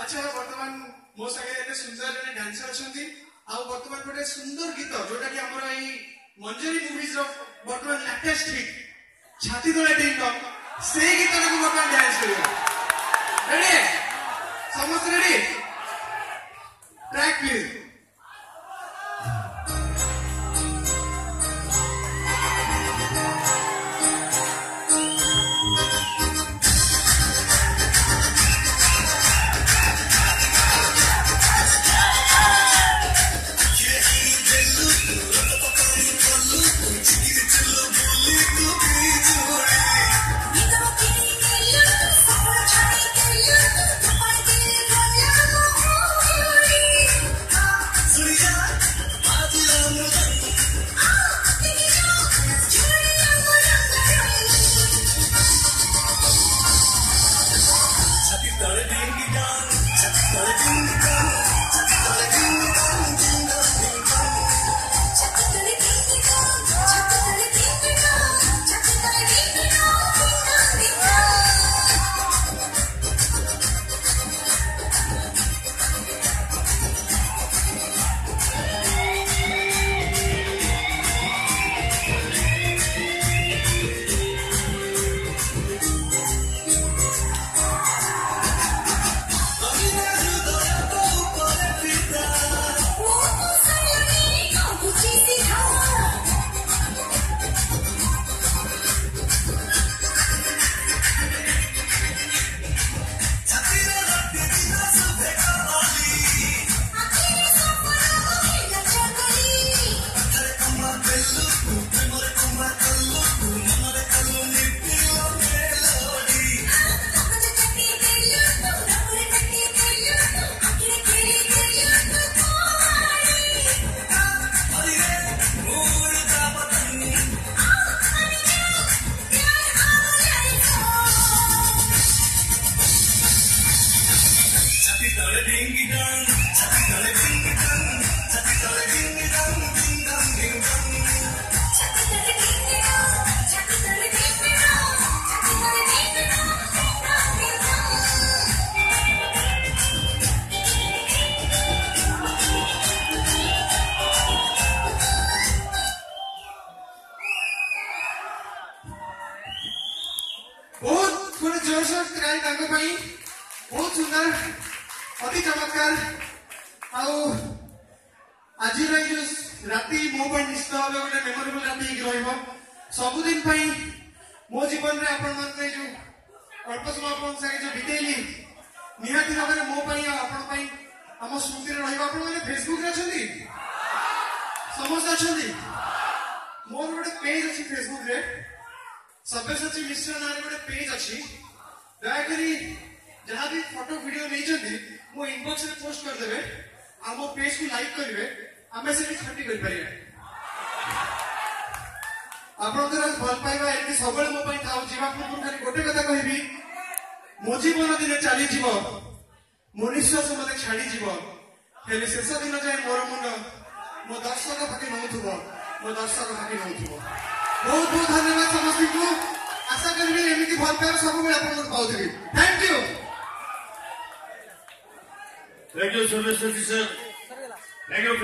अच्छा बर्तमान मो संगे सुंदर जने डांसर अछंती आ बर्तमान गोटे सुंदर गीत जोटा कि हमर एई मंजरी मूवीज रो बर्तमान लेटेस्ट हिट छाती तले टिंग से गीत को बर्तमान डांस करियो रेडी समस्त रेडी ट्रैक प्लीज बहुत सुंदर अति चमत्कार आज राति मो निश्चित भाव गोटे मेमोरेबल राति सबुदिन मो जीवन में आपण जो अल्प समय जो बितेली निहाती भाव में मो आम स्मृति रही फेसबुक समस्त अच्छा मोर गोटे पेज अच्छी फेसबुक रे सब्यसाची मिश्र ना गोटे पेज अच्छी दयाकोरी जहाँ भी फोटो वीडियो नहीं मो इनबॉक्स में पोस्ट करदे आम पेज को लाइक करेंगे आम से छाटी कर भल पाइबा एमती सब मो था पूर्व खाली गोटे कथा कहबी मो जीवन दिन चली मो निश्वास मत छाड़ी शेष दिन जाए मोर मुंड मो दर्शक फाटी नौथुब मो दर्शक फाटी नौथुब बहुत बहुत धन्यवाद समस्त को आशा करी एमती भल पाइबा सब पाऊँ thank you Thank you, Sir. Thank you.